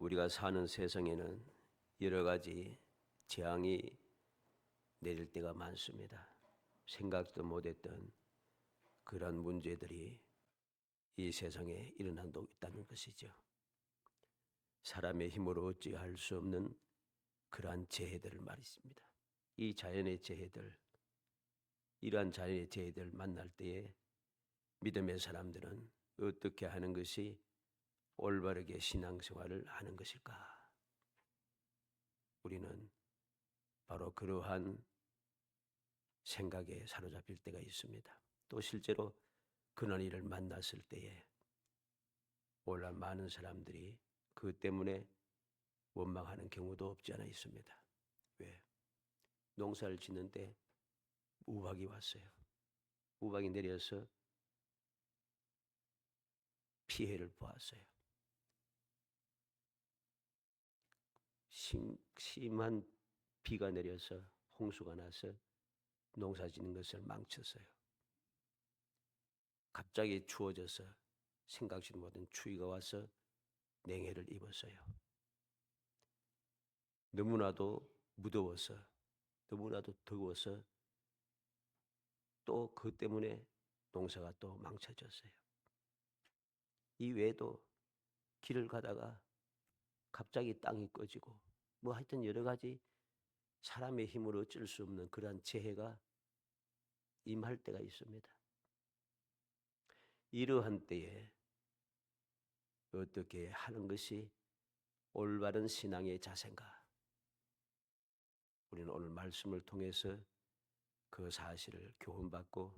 우리가 사는 세상에는 여러 가지 재앙이 내릴 때가 많습니다. 생각도 못했던 그런 문제들이 이 세상에 일어나고 있다는 것이죠. 사람의 힘으로 어찌할 수 없는 그러한 재해들을 말했습니다. 이 자연의 재해들, 이러한 자연의 재해들을 만날 때에 믿음의 사람들은 어떻게 하는 것이 올바르게 신앙생활을 하는 것일까? 우리는 바로 그러한 생각에 사로잡힐 때가 있습니다. 또 실제로 그런 일을 만났을 때에 오늘 많은 사람들이 그 때문에 원망하는 경우도 없지 않아 있습니다. 왜? 농사를 짓는데 우박이 왔어요. 우박이 내려서 피해를 보았어요. 심한 비가 내려서 홍수가 나서 농사 짓는 것을 망쳤어요. 갑자기 추워져서 생각지도 못한 추위가 와서 냉해를 입었어요. 너무나도 무더워서, 너무나도 더워서 또 그 때문에 농사가 또 망쳐졌어요. 이 외에도 길을 가다가 갑자기 땅이 꺼지고 뭐 하여튼 여러 가지 사람의 힘으로 어쩔 수 없는 그러한 재해가 임할 때가 있습니다. 이러한 때에 어떻게 하는 것이 올바른 신앙의 자세인가? 우리는 오늘 말씀을 통해서 그 사실을 교훈받고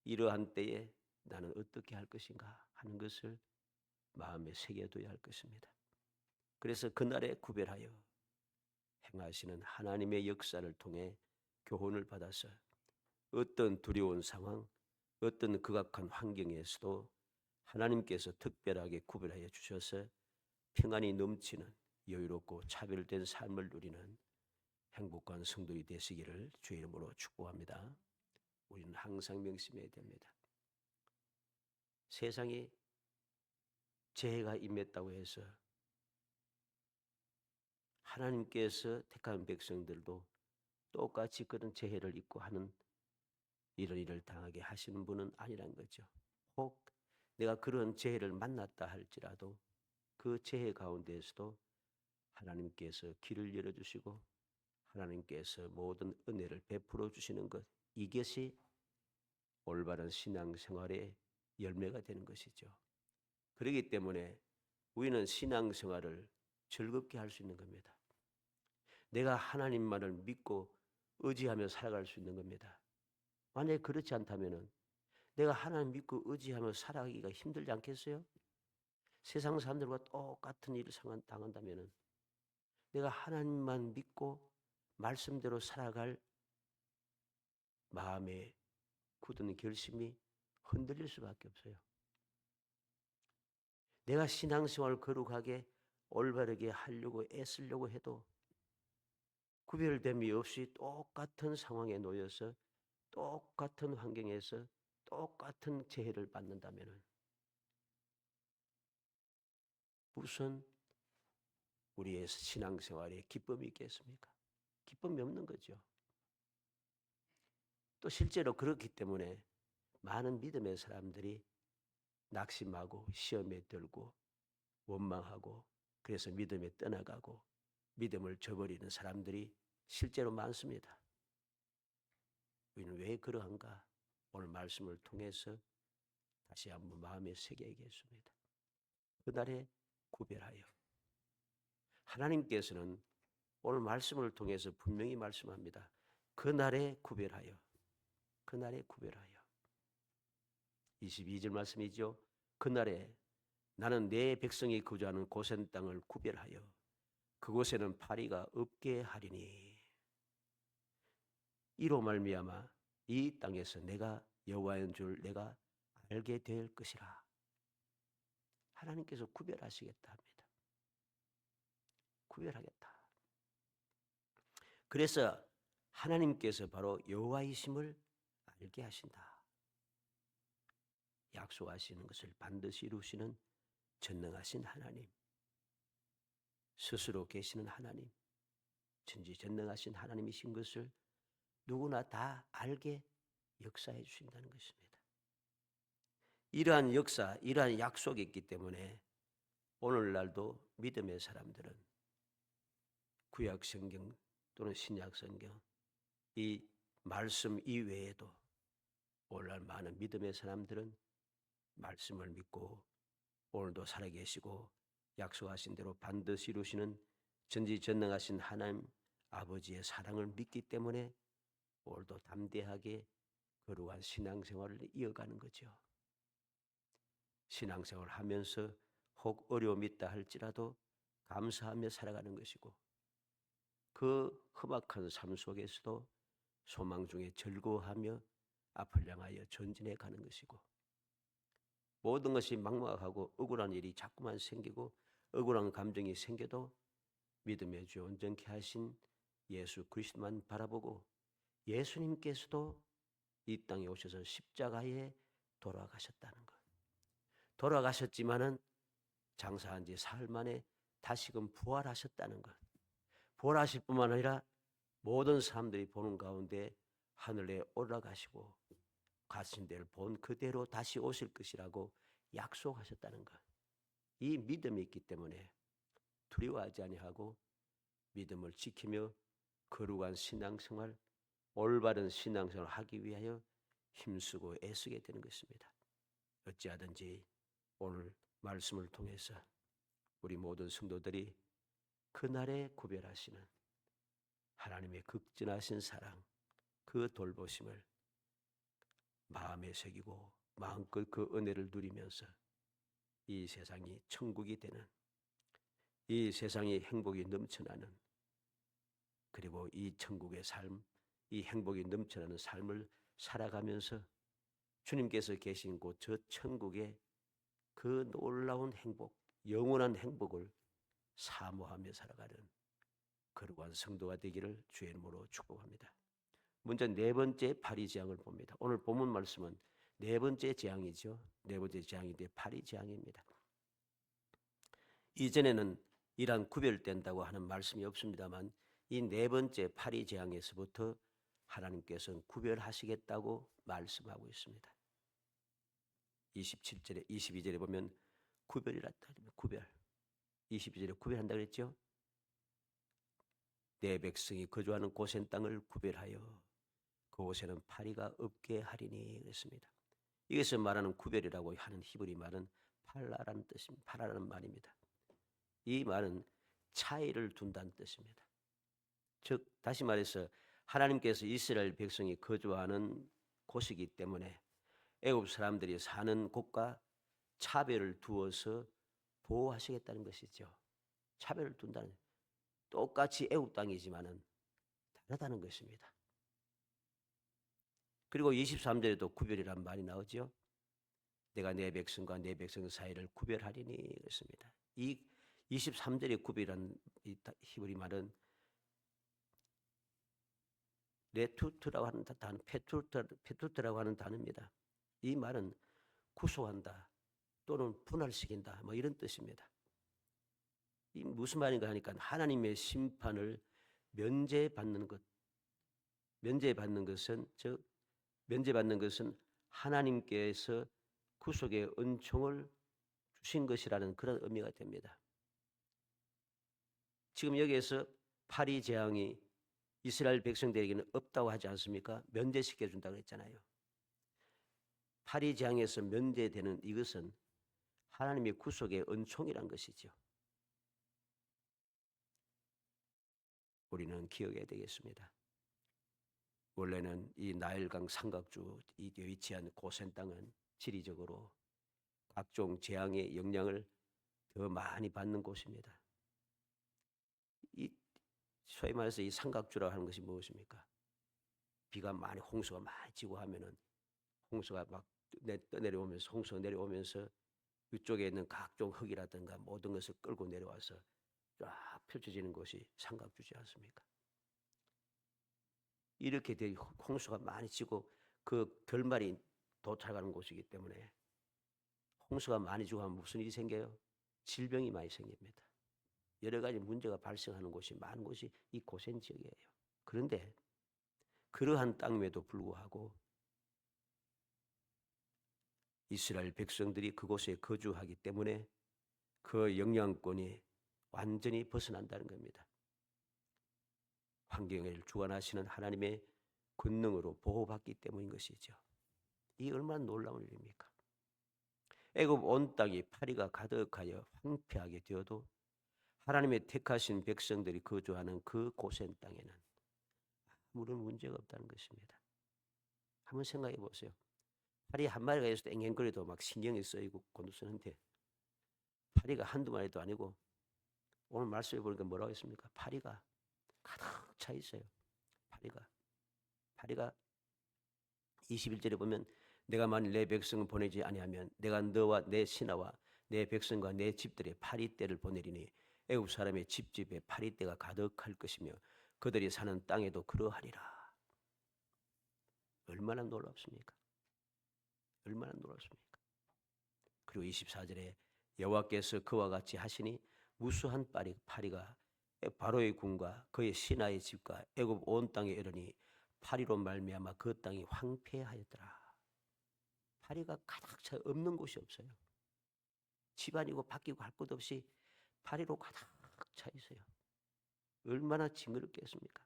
이러한 때에 나는 어떻게 할 것인가 하는 것을 마음에 새겨둬야 할 것입니다. 그래서 그날에 구별하여 행하시는 하나님의 역사를 통해 교훈을 받아서 어떤 두려운 상황, 어떤 극악한 환경에서도 하나님께서 특별하게 구별하여 주셔서 평안이 넘치는 여유롭고 차별된 삶을 누리는 행복한 성도이 되시기를 주의 이름으로 축복합니다. 우리는 항상 명심해야 됩니다. 세상에 재해가 임했다고 해서 하나님께서 택한 백성들도 똑같이 그런 재해를 입고 하는 이런 일을 당하게 하시는 분은 아니란 거죠. 혹 내가 그런 재해를 만났다 할지라도 그 재해 가운데에서도 하나님께서 길을 열어주시고 하나님께서 모든 은혜를 베풀어 주시는 것, 이것이 올바른 신앙생활의 열매가 되는 것이죠. 그렇기 때문에 우리는 신앙생활을 즐겁게 할 수 있는 겁니다. 내가 하나님만을 믿고 의지하며 살아갈 수 있는 겁니다. 만약에 그렇지 않다면 내가 하나님 믿고 의지하며 살아가기가 힘들지 않겠어요? 세상 사람들과 똑같은 일을 당한다면 내가 하나님만 믿고 말씀대로 살아갈 마음의 굳은 결심이 흔들릴 수밖에 없어요. 내가 신앙생활을 거룩하게 올바르게 하려고 애쓰려고 해도 구별됨이 없이 똑같은 상황에 놓여서 똑같은 환경에서 똑같은 재해를 받는다면 무슨 우리의 신앙생활에 기쁨이 있겠습니까? 기쁨이 없는 거죠. 또 실제로 그렇기 때문에 많은 믿음의 사람들이 낙심하고 시험에 들고 원망하고 그래서 믿음에 떠나가고 믿음을 저버리는 사람들이 실제로 많습니다. 우리는 왜 그러한가? 오늘 말씀을 통해서 다시 한번 마음에 새겨야겠습니다. 그날에 구별하여 하나님께서는 오늘 말씀을 통해서 분명히 말씀합니다. 그날에 구별하여 22절 말씀이죠. 그날에 나는 내 백성이 거주하는 고센 땅을 구별하여 그곳에는 파리가 없게 하리니 이로 말미암아 이 땅에서 내가 여호와인 줄 내가 알게 될 것이라. 하나님께서 구별하시겠다 합니다. 구별하겠다. 그래서 하나님께서 바로 여호와이심을 알게 하신다. 약속하시는 것을 반드시 이루시는 전능하신 하나님. 스스로 계시는 하나님, 전지전능하신 하나님이신 것을 누구나 다 알게 역사해 주신다는 것입니다. 이러한 역사, 이러한 약속이 있기 때문에 오늘날도 믿음의 사람들은 구약 성경 또는 신약 성경 이 말씀 이외에도 오늘날 많은 믿음의 사람들은 말씀을 믿고 오늘도 살아계시고 약속하신 대로 반드시 이루시는 전지전능하신 하나님 아버지의 사랑을 믿기 때문에 오늘도 담대하게 거룩한 신앙생활을 이어가는 거죠. 신앙생활을 하면서 혹 어려움이 있다 할지라도 감사하며 살아가는 것이고 그 험악한 삶 속에서도 소망 중에 즐거워하며 앞을 향하여 전진해 가는 것이고 모든 것이 막막하고 억울한 일이 자꾸만 생기고 억울한 감정이 생겨도 믿음의 주 온전케 하신 예수 그리스도만 바라보고 예수님께서도 이 땅에 오셔서 십자가에 돌아가셨다는 것. 돌아가셨지만은 장사한 지 사흘 만에 다시금 부활하셨다는 것. 부활하실 뿐만 아니라 모든 사람들이 보는 가운데 하늘에 올라가시고 가신 데를 본 그대로 다시 오실 것이라고 약속하셨다는 것. 이 믿음이 있기 때문에 두려워하지 아니하고 믿음을 지키며 거룩한 신앙생활, 올바른 신앙생활을 하기 위하여 힘쓰고 애쓰게 되는 것입니다. 어찌하든지 오늘 말씀을 통해서 우리 모든 성도들이 그날에 구별하시는 하나님의 극진하신 사랑, 그 돌보심을 마음에 새기고 마음껏 그 은혜를 누리면서 이 세상이 천국이 되는, 이 세상이 행복이 넘쳐나는, 그리고 이 천국의 삶, 이 행복이 넘쳐나는 삶을 살아가면서 주님께서 계신 곳 저 천국의 그 놀라운 행복, 영원한 행복을 사모하며 살아가는 거룩한 성도가 되기를 주의 이름으로 축복합니다. 먼저 네 번째 파리재앙을 봅니다. 오늘 본문 말씀은 네 번째 재앙이죠. 네 번째 재앙인데 파리재앙입니다. 이전에는 이란 구별된다고 하는 말씀이 없습니다만 이 네 번째 파리재앙에서부터 하나님께서는 구별하시겠다고 말씀하고 있습니다. 27절에 22절에 보면 구별이라 구별. 22절에 구별한다 그랬죠. 내 백성이 거주하는 고센 땅을 구별하여 그곳에는 파리가 없게 하리니 그랬습니다. 이것을 말하는 구별이라고 하는 히브리 말은 팔라라는 뜻입니다. 팔라라는 말입니다. 이 말은 차이를 둔다는 뜻입니다. 즉 다시 말해서 하나님께서 이스라엘 백성이 거주하는 곳이기 때문에 애굽 사람들이 사는 곳과 차별을 두어서 보호하시겠다는 것이죠. 차별을 둔다는, 똑같이 애굽 땅이지만은 다르다는 것입니다. 그리고 23절에도 구별이란 말이 나오죠. 내가 내 백성과 내 백성 사이를 구별하리니 그랬습니다. 이 23절의 구별이란 이 히브리 말은 레투트라고 하는 단어, 페투트라고 하는 단어입니다. 이 말은 구속한다 또는 분할시킨다 뭐 이런 뜻입니다. 이 무슨 말인가 하니까 하나님의 심판을 면제받는 것, 면제받는 것은 하나님께서 구속의 은총을 주신 것이라는 그런 의미가 됩니다. 지금 여기에서 파리 재앙이 이스라엘 백성들에게는 없다고 하지 않습니까? 면제시켜 준다고 했잖아요. 파리 재앙에서 면제되는 이것은 하나님의 구속의 은총이란 것이죠. 우리는 기억해야 되겠습니다. 원래는 이 나일강 삼각주 이게 위치한 고센 땅은 지리적으로 각종 재앙의 영향을 더 많이 받는 곳입니다. 이 소위 말해서 이 삼각주라고 하는 것이 무엇입니까? 비가 많이 홍수가 많이 지고 하면은 홍수가 막 떠내려오면서 홍수가 내려오면서 이쪽에 있는 각종 흙이라든가 모든 것을 끌고 내려와서 쫙 펼쳐지는 곳이 삼각주지 않습니까? 이렇게 홍수가 많이 지고 그 결말이 도착하는 곳이기 때문에 홍수가 많이 지고 하면 무슨 일이 생겨요? 질병이 많이 생깁니다. 여러 가지 문제가 발생하는 곳이 많은 곳이 이 고센 지역이에요. 그런데 그러한 땅임에도 불구하고 이스라엘 백성들이 그곳에 거주하기 때문에 그 영향권이 완전히 벗어난다는 겁니다. 환경을 주관하시는 하나님의 권능으로 보호받기 때문인 것이죠. 이 얼마나 놀라운 일입니까? 애굽 온 땅이 파리가 가득하여 황폐하게 되어도 하나님의 택하신 백성들이 거주하는 그 고센 땅에는 아무런 문제가 없다는 것입니다. 한번 생각해 보세요. 파리 한 마리가 있어도 앵앵거려도 막 신경이 쓰이고 곤두서는데 파리가 한두 마리도 아니고 오늘 말씀해 보니까 뭐라고 했습니까? 파리가 가득 차 있어요. 파리가 21절에 보면 내가 만일 내 백성을 보내지 아니하면 내가 너와 내 신하와 내 백성과 내 집들의 파리떼를 보내리니 애굽 사람의 집집에 파리떼가 가득할 것이며 그들이 사는 땅에도 그러하리라. 얼마나 놀랍습니까? 얼마나 놀랍습니까? 그리고 24절에 여호와께서 그와 같이 하시니 무수한 파리가 바로의 궁과 그의 신하의 집과 애굽 온 땅에 이르니 파리로 말미암아 그 땅이 황폐하였더라. 파리가 가득 차 없는 곳이 없어요. 집안이고 바뀌고 할 것 없이 파리로 가득 차 있어요. 얼마나 징그럽겠습니까?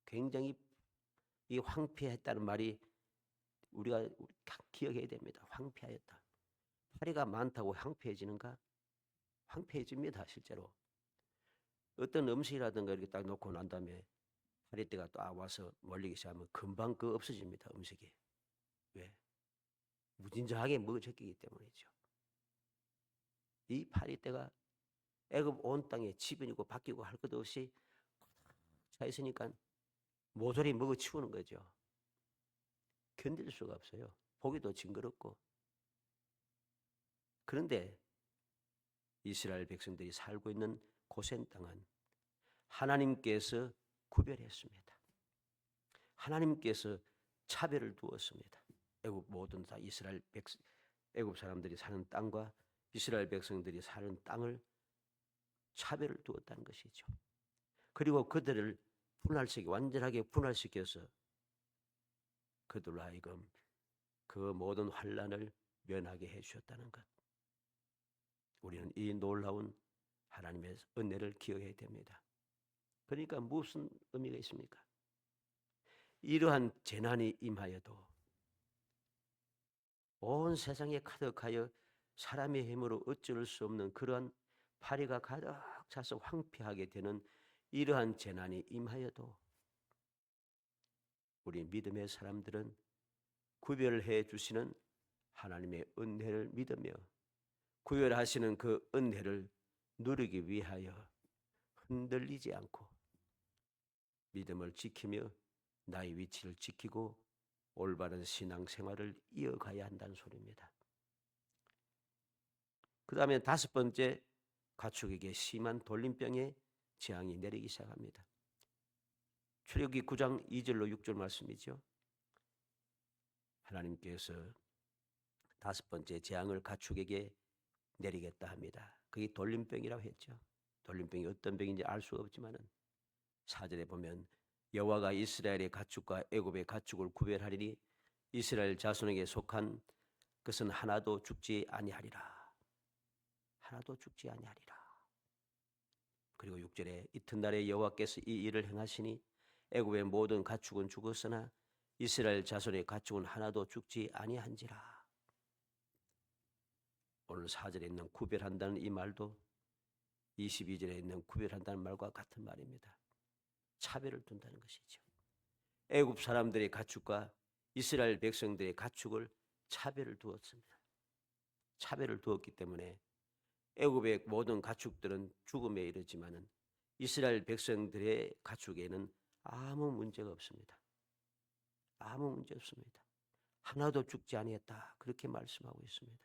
굉장히 이 황폐했다는 말이 우리가 기억해야 됩니다. 황폐하였다. 파리가 많다고 황폐해지는가? 황폐해집니다. 실제로. 어떤 음식이라든가 이렇게 딱 놓고 난 다음에 파리떼가 딱 와서 몰리기 시작하면 금방 그 없어집니다. 음식이. 왜? 무진장하게 먹어졌기 때문이죠. 이 파리떼가 애굽 온 땅에 지변이고 바뀌고 할 것 없이 차 있으니까 모조리 먹어치우는 거죠. 견딜 수가 없어요. 보기도 징그럽고. 그런데 이스라엘 백성들이 살고 있는 고센 땅은 하나님께서 구별했습니다. 하나님께서 차별을 두었습니다. 애굽 모든 다 애굽 사람들이 사는 땅과 이스라엘 백성들이 사는 땅을 차별을 두었다는 것이죠. 그리고 그들을 완전하게 분할시켜서 그들로 하여금 그 모든 환난을 면하게 해주셨다는 것. 우리는 이 놀라운 하나님의 은혜를 기억해야 됩니다. 그러니까 무슨 의미가 있습니까? 이러한 재난이 임하여도 온 세상에 가득하여 사람의 힘으로 어쩔 수 없는 그러한 파리가 가득 차서 황폐하게 되는 이러한 재난이 임하여도 우리 믿음의 사람들은 구별해 주시는 하나님의 은혜를 믿으며 구별하시는 그 은혜를 누리기 위하여 흔들리지 않고 믿음을 지키며 나의 위치를 지키고 올바른 신앙생활을 이어가야 한다는 소리입니다. 그 다음에 5번째, 가축에게 심한 돌림병의 재앙이 내리기 시작합니다. 출애굽기 9장 2절로 6절 말씀이죠. 하나님께서 5번째 재앙을 가축에게 내리겠다 합니다. 그게 돌림병이라고 했죠. 돌림병이 어떤 병인지 알 수가 없지만은 4절에 보면 여호와가 이스라엘의 가축과 애굽의 가축을 구별하리니 이스라엘 자손에게 속한 것은 하나도 죽지 아니하리라. 하나도 죽지 아니하리라. 그리고 6절에 이튿날에 여호와께서 이 일을 행하시니 애굽의 모든 가축은 죽었으나 이스라엘 자손의 가축은 하나도 죽지 아니한지라. 오늘 4절에 있는 구별한다는 이 말도 22절에 있는 구별한다는 말과 같은 말입니다. 차별을 둔다는 것이죠. 애굽 사람들의 가축과 이스라엘 백성들의 가축을 차별을 두었습니다. 차별을 두었기 때문에 애굽의 모든 가축들은 죽음에 이르지만은 이스라엘 백성들의 가축에는 아무 문제가 없습니다. 아무 문제 없습니다. 하나도 죽지 아니했다. 그렇게 말씀하고 있습니다.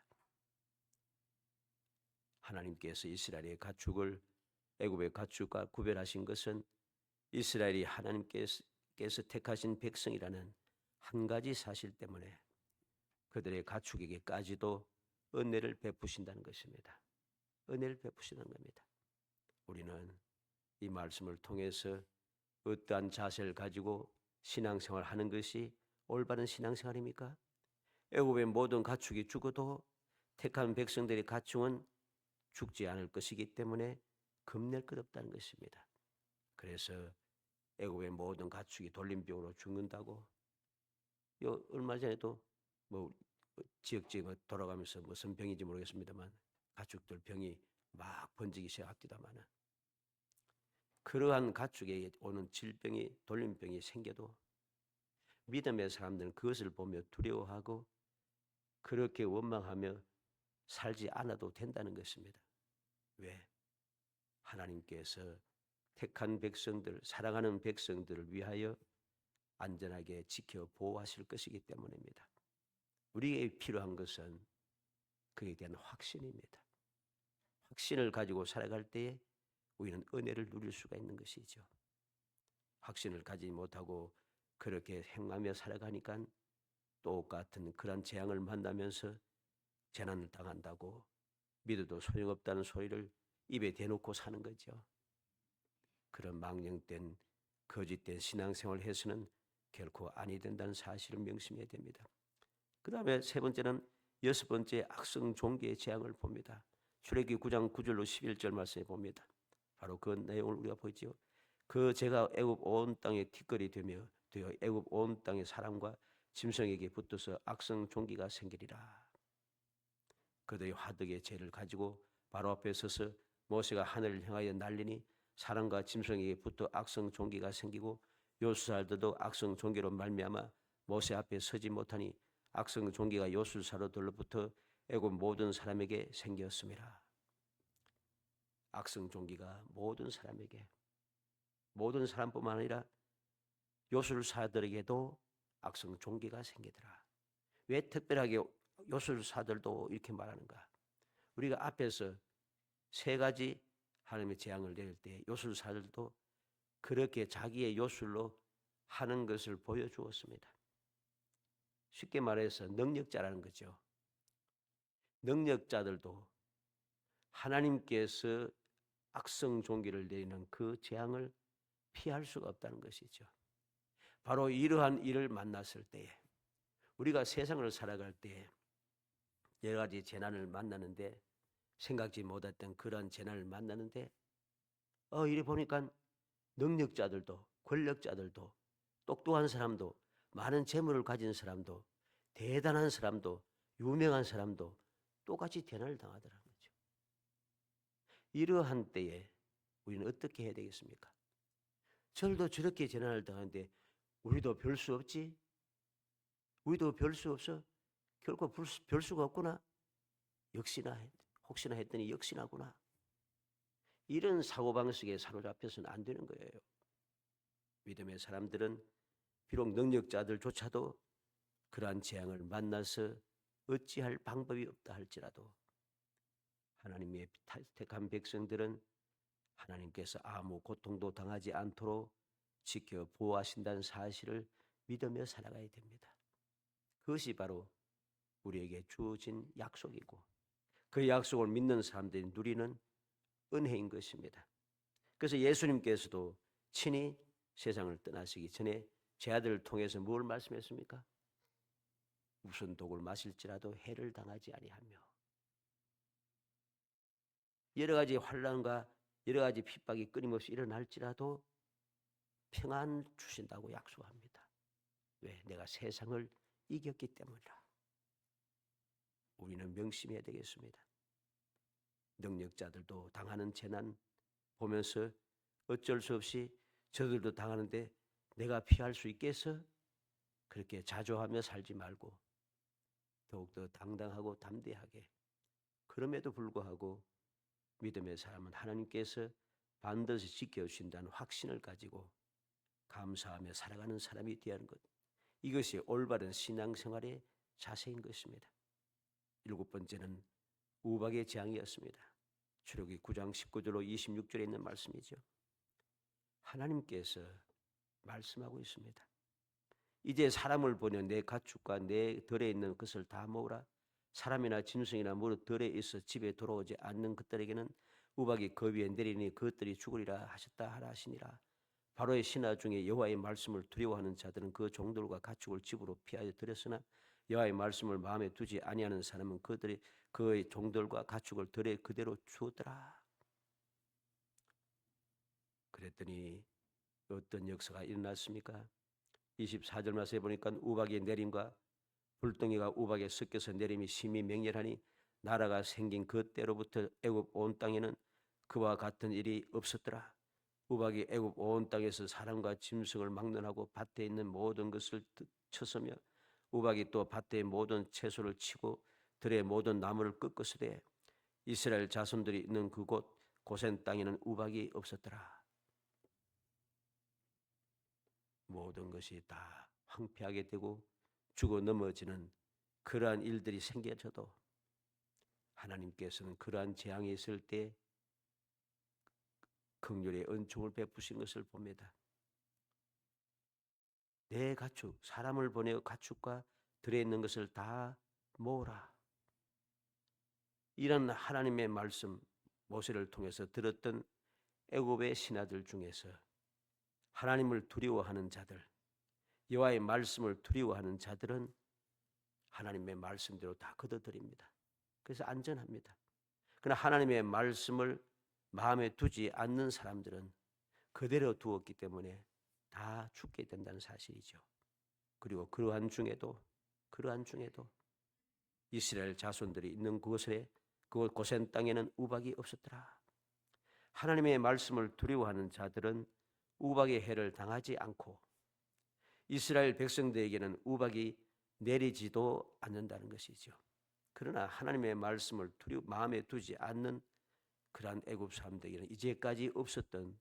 하나님께서 이스라엘의 가축을 애굽의 가축과 구별하신 것은 이스라엘이 하나님께서 택하신 백성이라는 한 가지 사실 때문에 그들의 가축에게까지도 은혜를 베푸신다는 것입니다. 은혜를 베푸시는 겁니다. 우리는 이 말씀을 통해서 어떠한 자세를 가지고 신앙생활 하는 것이 올바른 신앙생활입니까? 애굽의 모든 가축이 죽어도 택한 백성들의 가축은 죽지 않을 것이기 때문에 겁낼 것 없다는 것입니다. 그래서 애굽의 모든 가축이 돌림병으로 죽는다고 얼마 전에도 뭐 지역지역 돌아가면서 무슨 병인지 모르겠습니다만 가축들 병이 막 번지기 시작합니다만 그러한 가축에게 오는 질병이 돌림병이 생겨도 믿음의 사람들은 그것을 보며 두려워하고 그렇게 원망하며 살지 않아도 된다는 것입니다. 왜? 하나님께서 택한 백성들, 사랑하는 백성들을 위하여 안전하게 지켜 보호하실 것이기 때문입니다. 우리에게 필요한 것은 그에 대한 확신입니다. 확신을 가지고 살아갈 때에 우리는 은혜를 누릴 수가 있는 것이죠. 확신을 가지지 못하고 그렇게 행하며 살아가니까 똑같은 그런 재앙을 만나면서 재난을 당한다고 믿어도 소용없다는 소리를 입에 대놓고 사는 거죠. 그런 망령된 거짓된 신앙생활을 해서는 결코 아니 된다는 사실을 명심해야 됩니다. 그 다음에 세 번째는 여섯 번째 악성 종교의 재앙을 봅니다. 출애굽기 9장 9절로 11절 말씀에 봅니다. 바로 그 내용을 우리가 보죠. 그 제가 애굽 온 땅에 티끌이 되어 애굽 온 땅의 사람과 짐승에게 붙어서 악성 종기가 생기리라. 그들의 화덕의 죄를 가지고 바로 앞에 서서 모세가 하늘을 향하여 날리니 사람과 짐승에게 붙어 악성 종기가 생기고 요술사들도 악성 종기로 말미암아 모세 앞에 서지 못하니 악성 종기가 요술사로 들러붙어 애굽 모든 사람에게 생겼음이라. 악성 종기가 모든 사람에게, 모든 사람뿐만 아니라 요술사들에게도 악성 종기가 생기더라. 왜 특별하게 요술사들도 이렇게 말하는가? 우리가 앞에서 세 가지 하나님의 재앙을 내릴 때 요술사들도 그렇게 자기의 요술로 하는 것을 보여주었습니다. 쉽게 말해서 능력자라는 거죠. 능력자들도 하나님께서 악성 종기를 내리는 그 재앙을 피할 수가 없다는 것이죠. 바로 이러한 일을 만났을 때에 우리가 세상을 살아갈 때 여러 가지 재난을 만나는데 생각지 못했던 그런 재난을 만나는데 이래 보니까 능력자들도 권력자들도 똑똑한 사람도 많은 재물을 가진 사람도 대단한 사람도 유명한 사람도 똑같이 재난을 당하더라는 거죠. 이러한 때에 우리는 어떻게 해야 되겠습니까? 저들도 저렇게 재난을 당하는데 우리도 별 수 없지? 우리도 별 수 없어? 결코 별 수가 없구나? 혹시나 했더니 역시나구나. 이런 사고방식에 사로잡혀서는 안 되는 거예요. 믿음의 사람들은 비록 능력자들조차도 그러한 재앙을 만나서 어찌할 방법이 없다 할지라도 하나님의 택한 백성들은 하나님께서 아무 고통도 당하지 않도록 지켜 보호하신다는 사실을 믿으며 살아가야 됩니다. 그것이 바로 우리에게 주어진 약속이고 그 약속을 믿는 사람들이 누리는 은혜인 것입니다. 그래서 예수님께서도 친히 세상을 떠나시기 전에 제 아들을 통해서 뭘 말씀했습니까? 무슨 독을 마실지라도 해를 당하지 아니하며 여러 가지 환난과 여러 가지 핍박이 끊임없이 일어날지라도 평안 주신다고 약속합니다. 왜? 내가 세상을 이겼기 때문이라. 우리는 명심해야 되겠습니다. 능력자들도 당하는 재난 보면서 어쩔 수 없이 저들도 당하는데 내가 피할 수 있겠어? 그렇게 자조하며 살지 말고 더욱더 당당하고 담대하게 그럼에도 불구하고 믿음의 사람은 하나님께서 반드시 지켜주신다는 확신을 가지고 감사하며 살아가는 사람이 되는 것. 이것이 올바른 신앙생활의 자세인 것입니다. 일곱 번째는 우박의 재앙이었습니다. 출애굽기 9장 19절로 26절에 있는 말씀이죠. 하나님께서 말씀하고 있습니다. 이제 사람을 보내 내 가축과 내 들에 있는 것을 다 모으라. 사람이나 짐승이나 무릇 들에 있어 집에 돌아오지 않는 것들에게는 우박이 그 위에 내리니 그것들이 죽으리라 하셨다 하라 하시니라. 바로의 신하 중에 여호와의 말씀을 두려워하는 자들은 그 종들과 가축을 집으로 피하여 들였으나 여호와의 말씀을 마음에 두지 아니하는 사람은 그들이 그의 종들과 가축을 들에 그대로 주었더라. 그랬더니 어떤 역사가 일어났습니까? 24절 말씀에 보니까 우박의 내림과 불덩이가 우박에 섞여서 내림이 심히 맹렬하니 나라가 생긴 그때로부터 애굽 온 땅에는 그와 같은 일이 없었더라. 우박이 애굽 온 땅에서 사람과 짐승을 막론하고 밭에 있는 모든 것을 쳤으며 우박이 또 밭의 모든 채소를 치고 들의 모든 나무를 꺾었으되 이스라엘 자손들이 있는 그곳 고센 땅에는 우박이 없었더라. 모든 것이 다 황폐하게 되고 죽어 넘어지는 그러한 일들이 생겨져도 하나님께서는 그러한 재앙이 있을 때 긍휼의 은총을 베푸신 것을 봅니다. 내 가축, 사람을 보내어 가축과 들에 있는 것을 다 모으라. 이런 하나님의 말씀, 모세를 통해서 들었던 애굽의 신하들 중에서 하나님을 두려워하는 자들, 여호와의 말씀을 두려워하는 자들은 하나님의 말씀대로 다 거둬들입니다. 그래서 안전합니다. 그러나 하나님의 말씀을 마음에 두지 않는 사람들은 그대로 두었기 때문에 다 죽게 된다는 사실이죠. 그리고 그러한 중에도 이스라엘 자손들이 있는 그곳에 그곳 고센 땅에는 우박이 없었더라. 하나님의 말씀을 두려워하는 자들은 우박의 해를 당하지 않고 이스라엘 백성들에게는 우박이 내리지도 않는다는 것이죠. 그러나 하나님의 말씀을 마음에 두지 않는 그러한 애굽 사람들에게는 이제까지 없었던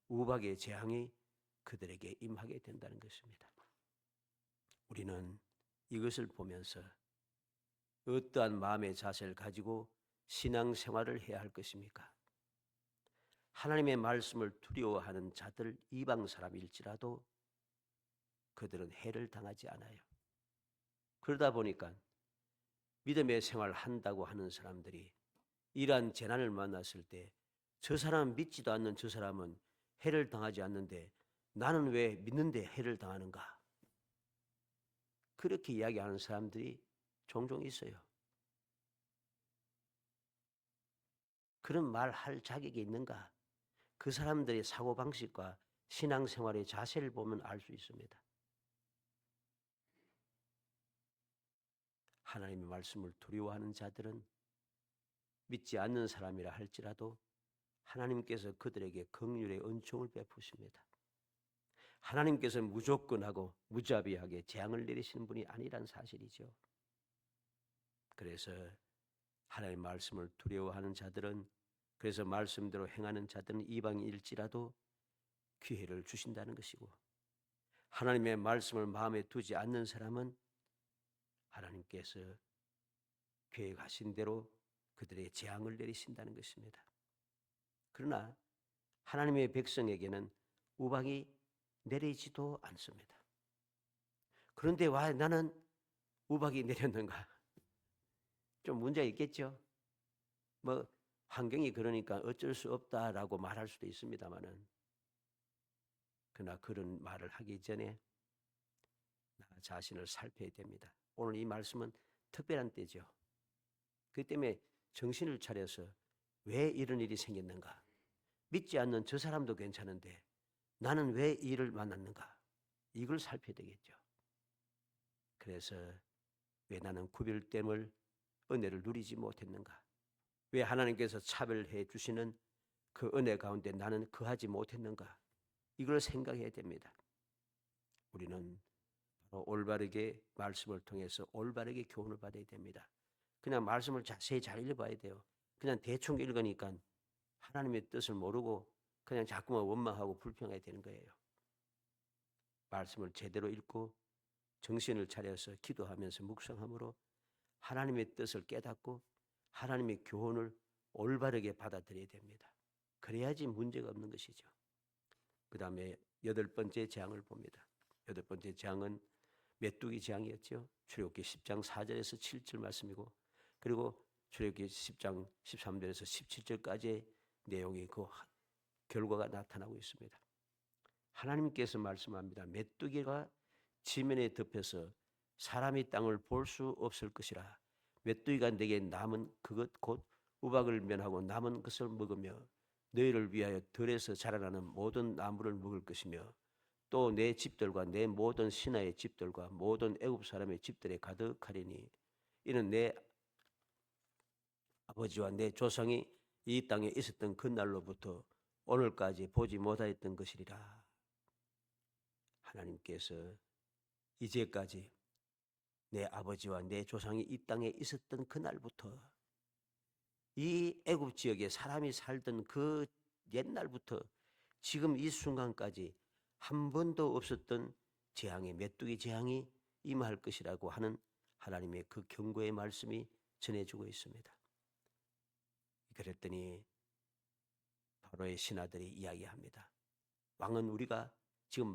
우박의 재앙이 그들에게 임하게 된다는 것입니다. 우리는 이것을 보면서 어떠한 마음의 자세를 가지고 신앙생활을 해야 할 것입니까? 하나님의 말씀을 두려워하는 자들 이방 사람일지라도 그들은 해를 당하지 않아요. 그러다 보니까 믿음의 생활을 한다고 하는 사람들이 이러한 재난을 만났을 때 저 사람 믿지도 않는 저 사람은 해를 당하지 않는데 나는 왜 믿는데 해를 당하는가? 그렇게 이야기하는 사람들이 종종 있어요. 그런 말 할 자격이 있는가? 그 사람들의 사고방식과 신앙생활의 자세를 보면 알 수 있습니다. 하나님의 말씀을 두려워하는 자들은 믿지 않는 사람이라 할지라도 하나님께서 그들에게 긍휼의 은총을 베푸십니다. 하나님께서 무조건하고 무자비하게 재앙을 내리시는 분이 아니란 사실이죠. 그래서 하나님의 말씀을 두려워하는 자들은, 그래서 말씀대로 행하는 자들은 이방인일지라도 기회를 주신다는 것이고, 하나님의 말씀을 마음에 두지 않는 사람은 하나님께서 계획하신 대로 그들의 재앙을 내리신다는 것입니다. 그러나 하나님의 백성에게는 우박이 내리지도 않습니다. 그런데 왜 나는 우박이 내렸는가? 좀 문제가 있겠죠. 뭐 환경이 그러니까 어쩔 수 없다라고 말할 수도 있습니다만은, 그러나 그런 말을 하기 전에 나 자신을 살펴야 됩니다. 오늘 이 말씀은 특별한 때죠. 그 때문에 정신을 차려서 왜 이런 일이 생겼는가? 믿지 않는 저 사람도 괜찮은데 나는 왜 이 일을 만났는가? 이걸 살펴야 되겠죠. 그래서 왜 나는 구별됨을, 은혜를 누리지 못했는가? 왜 하나님께서 차별해 주시는 그 은혜 가운데 나는 거하지 못했는가? 이걸 생각해야 됩니다. 우리는 올바르게 말씀을 통해서 올바르게 교훈을 받아야 됩니다. 그냥 말씀을 자세히 잘 읽어봐야 돼요. 그냥 대충 읽으니까 하나님의 뜻을 모르고 그냥 자꾸만 원망하고 불평하게 되는 거예요. 말씀을 제대로 읽고 정신을 차려서 기도하면서 묵상함으로 하나님의 뜻을 깨닫고 하나님의 교훈을 올바르게 받아들여야 됩니다. 그래야지 문제가 없는 것이죠. 그 다음에 8번째 재앙을 봅니다. 8번째 재앙은 메뚜기 재앙이었죠. 출애굽기 10장 4절에서 7절 말씀이고, 그리고 출애굽기 10장 13절에서 17절까지 내용이 그 결과가 나타나고 있습니다. 하나님께서 말씀합니다. 메뚜기가 지면에 덮여서 사람이 땅을 볼 수 없을 것이라. 메뚜기가 내게 남은 그것 곧 우박을 면하고 남은 것을 먹으며 너희를 위하여 들에서 자라나는 모든 나무를 먹을 것이며 또 내 집들과 내 모든 신하의 집들과 모든 애굽 사람의 집들에 가득하리니 이는 내 아버지와 내 조상이 이 땅에 있었던 그 날로부터 오늘까지 보지 못하였던 것이리라. 하나님께서 이제까지 내 아버지와 내 조상이 이 땅에 있었던 그날부터 이 애굽 지역에 사람이 살던 그 옛날부터 지금 이 순간까지 한 번도 없었던 재앙의 메뚜기 재앙이 임할 것이라고 하는 하나님의 그 경고의 말씀이 전해지고 있습니다. 그랬더니 바로의 신하들이 이야기합니다. 왕은 우리가 지금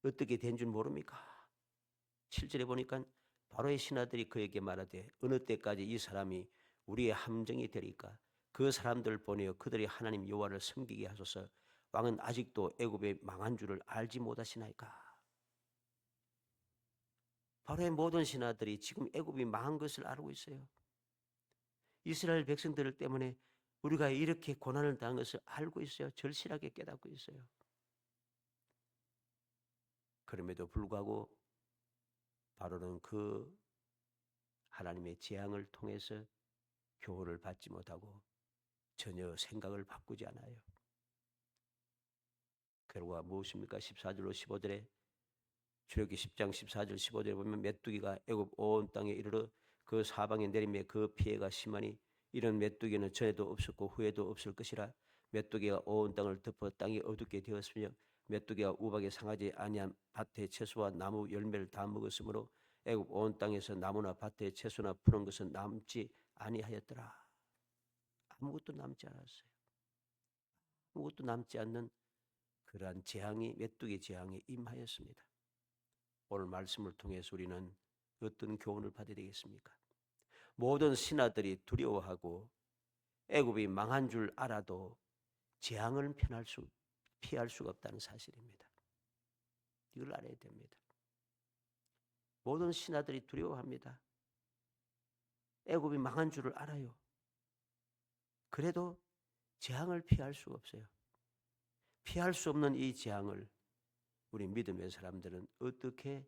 어떻게 된 줄 모릅니까? 7절에 보니까 바로의 신하들이 그에게 말하되 어느 때까지 이 사람이 우리의 함정이 되리까? 그 사람들을 보내어 그들이 하나님 여호와를 섬기게 하소서. 왕은 아직도 애굽에 망한 줄을 알지 못하시나이까? 바로의 모든 신하들이 지금 애굽이 망한 것을 알고 있어요. 이스라엘 백성들 때문에 우리가 이렇게 고난을 당한 것을 알고 있어요. 절실하게 깨닫고 있어요. 그럼에도 불구하고 바로는 그 하나님의 재앙을 통해서 교훈을 받지 못하고 전혀 생각을 바꾸지 않아요. 결과가 무엇입니까? 14절로 15절에 출애굽기 10장 14절 15절에 보면 메뚜기가 애굽 온 땅에 이르러 그 사방에 내림에 그 피해가 심하니 이런 메뚜기는 전에도 없었고 후에도 없을 것이라. 메뚜기가 온 땅을 덮어 땅이 어둡게 되었으며 메뚜기가 우박에 상하지 아니한 밭의 채소와 나무 열매를 다 먹었으므로 애굽 온 땅에서 나무나 밭의 채소나 푸른 것은 남지 아니하였더라. 아무것도 남지 않았어요. 아무것도 남지 않는 그러한 재앙이 메뚜기 재앙이 임하였습니다. 오늘 말씀을 통해서 우리는 어떤 교훈을 받아야 되겠습니까? 모든 신하들이 두려워하고 애굽이 망한 줄 알아도 재앙을 피할 수가 없다는 사실입니다. 이걸 알아야 됩니다. 모든 신하들이 두려워합니다. 애굽이 망한 줄을 알아요. 그래도 재앙을 피할 수가 없어요. 피할 수 없는 이 재앙을 우리 믿음의 사람들은 어떻게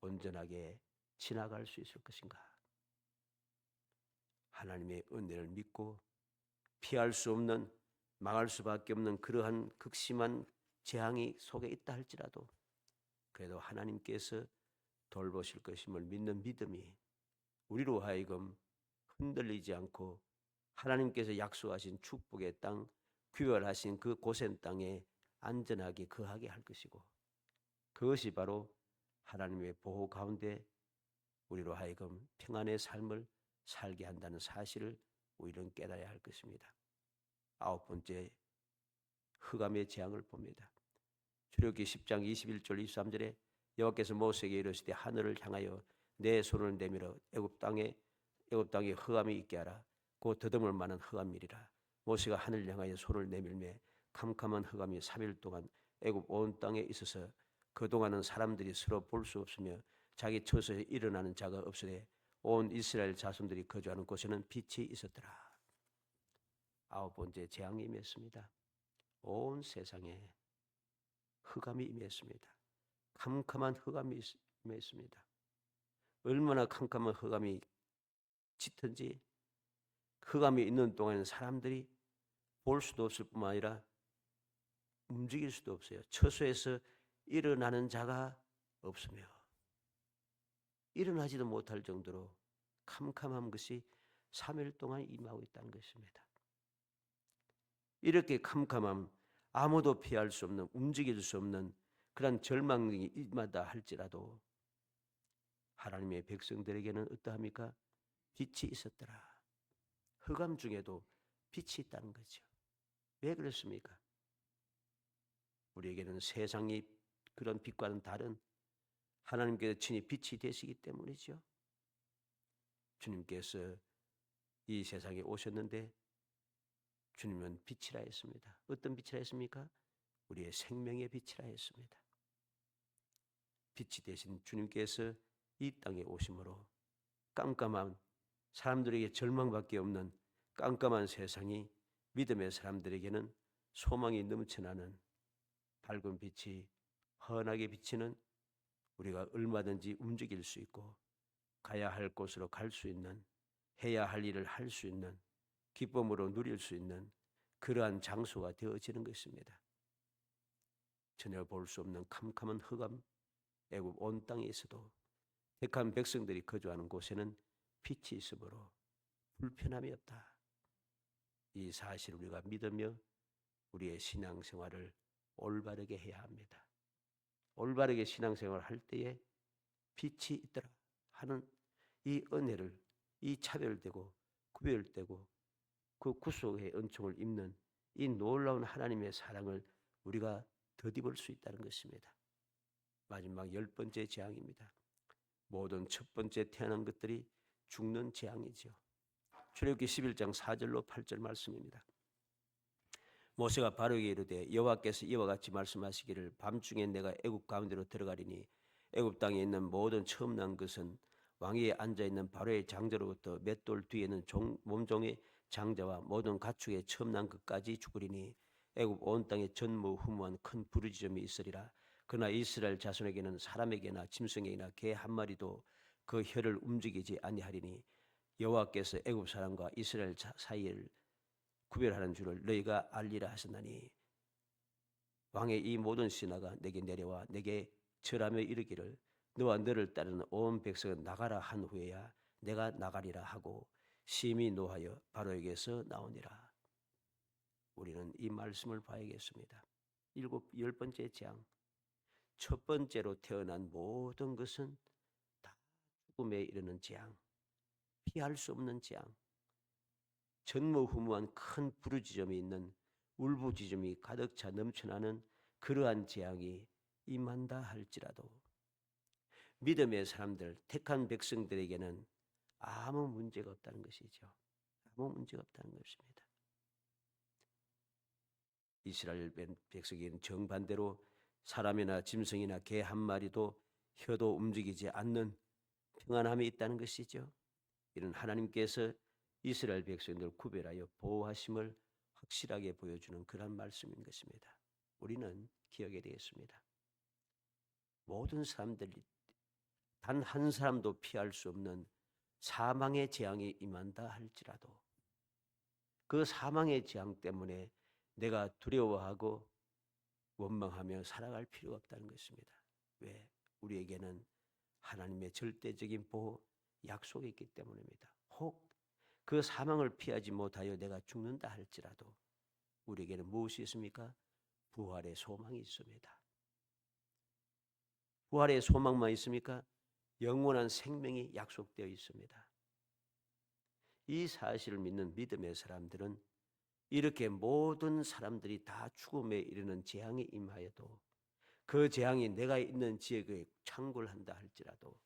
온전하게 지나갈 수 있을 것인가? 하나님의 은혜를 믿고 피할 수 없는 망할 수밖에 없는 그러한 극심한 재앙이 속에 있다 할지라도 그래도 하나님께서 돌보실 것임을 믿는 믿음이 우리로 하여금 흔들리지 않고 하나님께서 약속하신 축복의 땅, 귀멸하신 그 고센 땅에 안전하게 거하게 할 것이고 그것이 바로 하나님의 보호 가운데 우리로 하여금 평안의 삶을 살게 한다는 사실을 우리는 깨달아야 할 것입니다. 9번째 흑암의 재앙을 봅니다. 출애굽기 10장 21절 23절에 여호와께서 모세에게 이르시되 하늘을 향하여 내 손을 내밀어 애굽 땅에 흑암이 있게 하라. 곧 더듬을 만한 흑암이리라. 모세가 하늘을 향하여 손을 내밀매 캄캄한 흑암이 3일 동안 애굽 온 땅에 있어서 그동안은 사람들이 서로 볼 수 없으며 자기 처소에 일어나는 자가 없으되 온 이스라엘 자손들이 거주하는 곳에는 빛이 있었더라. 9번째 재앙이 임했습니다. 온 세상에 흑암이 임했습니다. 캄캄한 흑암이 임했습니다. 얼마나 캄캄한 흑암이 짙은지 흑암이 있는 동안에는 사람들이 볼 수도 없을 뿐만 아니라 움직일 수도 없어요. 처소에서 일어나는 자가 없으며 일어나지도 못할 정도로 캄캄한 것이 3일 동안 임하고 있다는 것입니다. 이렇게 캄캄함, 아무도 피할 수 없는, 움직일 수 없는 그런 절망이 임하다 할지라도 하나님의 백성들에게는 어떠합니까? 빛이 있었더라. 흑암 중에도 빛이 있다는 거죠. 왜 그렇습니까? 우리에게는 세상이 그런 빛과는 다른 하나님께서 친히 빛이 되시기 때문이죠. 주님께서 이 세상에 오셨는데 주님은 빛이라 했습니다. 어떤 빛이라 했습니까? 우리의 생명의 빛이라 했습니다. 빛이 되신 주님께서 이 땅에 오심으로 깜깜한 사람들에게 절망밖에 없는 깜깜한 세상이 믿음의 사람들에게는 소망이 넘쳐나는 밝은 빛이 환하게 비치는, 우리가 얼마든지 움직일 수 있고 가야 할 곳으로 갈 수 있는, 해야 할 일을 할 수 있는, 기쁨으로 누릴 수 있는 그러한 장소가 되어지는 것입니다. 전혀 볼 수 없는 캄캄한 흑암, 애굽 온 땅에 있어도 택한 백성들이 거주하는 곳에는 빛이 있으므로 불편함이 없다. 이 사실을 우리가 믿으며 우리의 신앙생활을 올바르게 해야 합니다. 올바르게 신앙생활을 할 때에 빛이 있더라 하는 이 은혜를, 이 차별되고 구별되고 그 구속의 은총을 입는 이 놀라운 하나님의 사랑을 우리가 덧입을 수 있다는 것입니다. 마지막 10번째 재앙입니다. 모든 첫 번째 태어난 것들이 죽는 재앙이죠. 출애굽기 11장 4절로 8절 말씀입니다. 모세가 바로에게 이르되 여호와께서 이와 같이 말씀하시기를 밤중에 내가 애굽 가운데로 들어가리니 애굽 땅에 있는 모든 처음 난 것은 왕위에 앉아있는 바로의 장자로부터 맷돌 뒤에는 몸종의 장자와 모든 가축의 처음 난 것까지 죽으리니 애굽 온 땅에 전무후무한 큰 부르짖음이 있으리라. 그러나 이스라엘 자손에게는 사람에게나 짐승에게나 개 한 마리도 그 혀를 움직이지 아니하리니 여호와께서 애굽 사람과 이스라엘 사이를 구별하는 줄을 너희가 알리라 하셨나니 왕의 이 모든 신하가 내게 내려와 내게 절하며 이르기를 너와 너를 따르는 온 백성은 나가라 한 후에야 내가 나가리라 하고 심히 노하여 바로에게서 나오니라. 우리는 이 말씀을 봐야겠습니다. 10번째 재앙, 첫 번째로 태어난 모든 것은 다 죽음에 이르는 재앙, 피할 수 없는 재앙, 전무후무한 큰 부르짖음이 있는, 울부짖음이 가득 차 넘쳐나는 그러한 재앙이 임한다 할지라도 믿음의 사람들, 택한 백성들에게는 아무 문제가 없다는 것이죠. 아무 문제가 없다는 것입니다. 이스라엘 백성에게는 정반대로 사람이나 짐승이나 개 한 마리도 혀도 움직이지 않는 평안함이 있다는 것이죠. 이런 하나님께서 이스라엘 백성들을 구별하여 보호하심을 확실하게 보여주는 그런 말씀인 것입니다. 우리는 기억해야 되겠습니다. 모든 사람들이 단 한 사람도 피할 수 없는 사망의 재앙이 임한다 할지라도 그 사망의 재앙 때문에 내가 두려워하고 원망하며 살아갈 필요가 없다는 것입니다. 왜? 우리에게는 하나님의 절대적인 보호, 약속이 있기 때문입니다. 혹 그 사망을 피하지 못하여 내가 죽는다 할지라도 우리에게는 무엇이 있습니까? 부활의 소망이 있습니다. 부활의 소망만 있습니까? 영원한 생명이 약속되어 있습니다. 이 사실을 믿는 믿음의 사람들은 이렇게 모든 사람들이 다 죽음에 이르는 재앙이 임하여도 그 재앙이 내가 있는 지역에 창궐한다 할지라도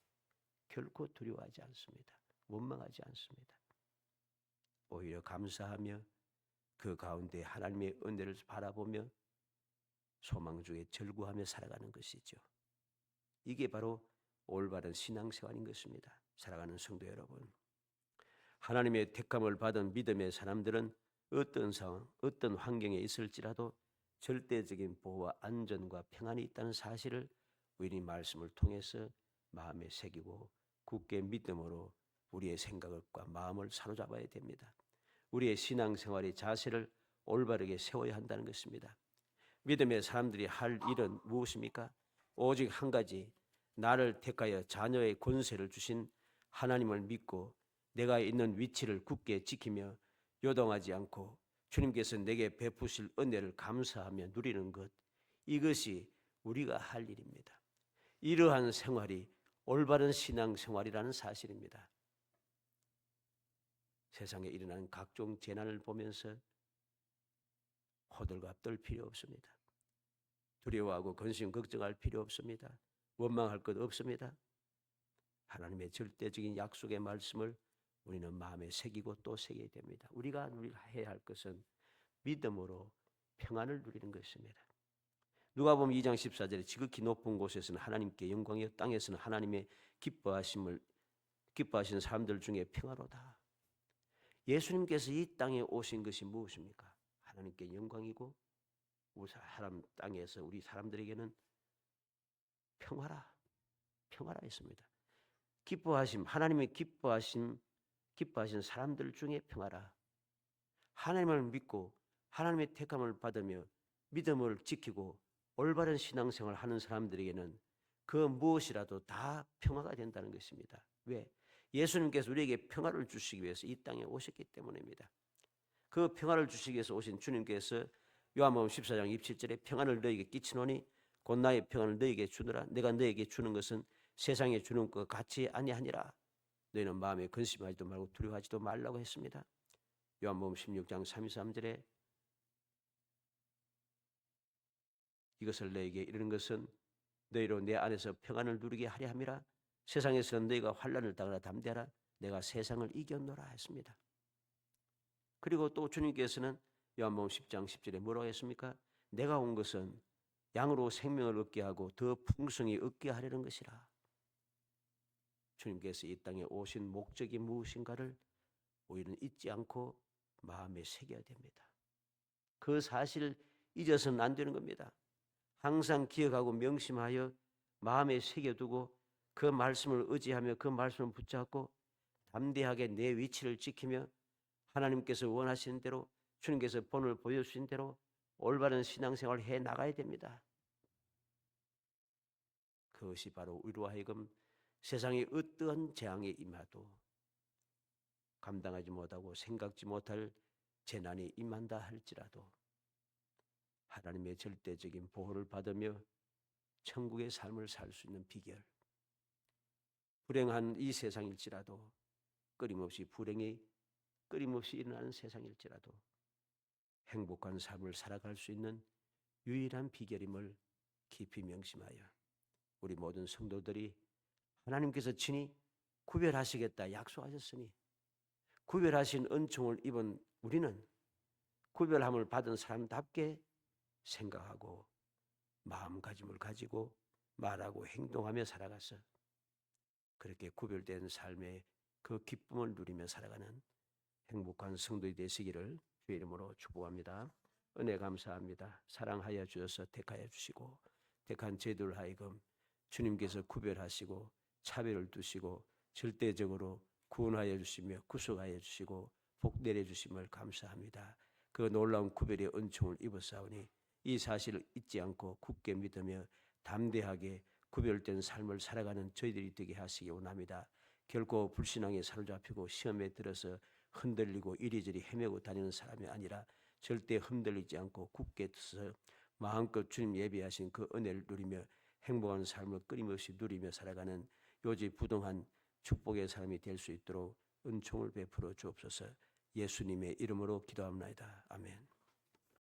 결코 두려워하지 않습니다. 원망하지 않습니다. 오히려 감사하며 그 가운데 하나님의 은혜를 바라보며 소망 중에 절구하며 살아가는 것이죠. 이게 바로 올바른 신앙생활인 것입니다. 사랑하는 성도 여러분, 하나님의 택함을 받은 믿음의 사람들은 어떤 상황, 어떤 환경에 있을지라도 절대적인 보호와 안전과 평안이 있다는 사실을 우리 말씀을 통해서 마음에 새기고 굳게 믿음으로 우리의 생각과 마음을 사로잡아야 됩니다. 우리의 신앙생활의 자세를 올바르게 세워야 한다는 것입니다. 믿음의 사람들이 할 일은 무엇입니까? 오직 한 가지, 나를 택하여 자녀의 권세를 주신 하나님을 믿고 내가 있는 위치를 굳게 지키며 요동하지 않고 주님께서 내게 베푸실 은혜를 감사하며 누리는 것, 이것이 우리가 할 일입니다. 이러한 생활이 올바른 신앙생활이라는 사실입니다. 세상에 일어나는 각종 재난을 보면서 호들갑 떨 필요 없습니다. 두려워하고 근심 걱정할 필요 없습니다. 원망할 것 없습니다. 하나님의 절대적인 약속의 말씀을 우리는 마음에 새기고 또 새겨야 됩니다. 우리가 해야 할 것은 믿음으로 평안을 누리는 것입니다. 누가복음 2장 14절에 지극히 높은 곳에서는 하나님께 영광이요 땅에서는 하나님의 기뻐하시는 사람들 중에 평화로다. 예수님께서 이 땅에 오신 것이 무엇입니까? 하나님께 영광이고 우리 사람 땅에서 우리 사람들에게는 평화라 했습니다. 하나님의 기뻐하신 사람들 중에 평화라. 하나님을 믿고 하나님의 택함을 받으며 믿음을 지키고 올바른 신앙생활을 하는 사람들에게는 그 무엇이라도 다 평화가 된다는 것입니다. 왜? 예수님께서 우리에게 평화를 주시기 위해서 이 땅에 오셨기 때문입니다. 그 평화를 주시기 위해서 오신 주님께서 요한복음 14장 27절에 평안을 너에게 끼치노니 곧 나의 평안을 너에게 주노라. 내가 너에게 주는 것은 세상에 주는 것 같이 아니하니라. 너희는 마음에 근심하지도 말고 두려워하지도 말라고 했습니다. 요한복음 16장 33절에 이것을 너에게 이르는 것은 너희로 내 안에서 평안을 누리게 하려 함이라. 세상에서는 너희가 환난을 당하나 담대하라. 내가 세상을 이겼노라 했습니다. 그리고 또 주님께서는 요한복음 10장 10절에 뭐라고 했습니까? 내가 온 것은 양으로 생명을 얻게 하고 더 풍성히 얻게 하려는 것이라. 주님께서 이 땅에 오신 목적이 무엇인가를 우리는 잊지 않고 마음에 새겨야 됩니다. 그 사실을 잊어서는 안 되는 겁니다. 항상 기억하고 명심하여 마음에 새겨두고 그 말씀을 의지하며 그 말씀을 붙잡고 담대하게 내 위치를 지키며 하나님께서 원하시는 대로 주님께서 본을 보여주신 대로 올바른 신앙생활을 해 나가야 됩니다. 그것이 바로 우리로 하여금 세상의 어떠한 재앙에 임하도 감당하지 못하고 생각지 못할 재난이 임한다 할지라도 하나님의 절대적인 보호를 받으며 천국의 삶을 살 수 있는 비결, 불행한 이 세상일지라도 끊임없이 일어나는 세상일지라도 행복한 삶을 살아갈 수 있는 유일한 비결임을 깊이 명심하여 우리 모든 성도들이 하나님께서 친히 구별하시겠다 약속하셨으니 구별하신 은총을 입은 우리는 구별함을 받은 사람답게 생각하고 마음가짐을 가지고 말하고 행동하며 살아가서 그렇게 구별된 삶의 그 기쁨을 누리며 살아가는 행복한 성도이 되시기를 주의 이름으로 축복합니다. 은혜 감사합니다. 사랑하여 주셔서 택하여 주시고 택한 저희들 하여금 주님께서 구별하시고 차별을 두시고 절대적으로 구원하여 주시며 구속하여 주시고 복 내려주심을 감사합니다. 그 놀라운 구별의 은총을 입었사오니 이 사실을 잊지 않고 굳게 믿으며 담대하게 구별된 삶을 살아가는 저희들이 되게 하시기 원합니다. 결코 불신앙에 사로잡히고 시험에 들어서 흔들리고 이리저리 헤매고 다니는 사람이 아니라 절대 흔들리지 않고 굳게 서서 마음껏 주님 예비하신 그 은혜를 누리며 행복한 삶을 끊임없이 누리며 살아가는 요지부동한 축복의 삶이 될 수 있도록 은총을 베풀어 주옵소서. 예수님의 이름으로 기도합니다. 아멘.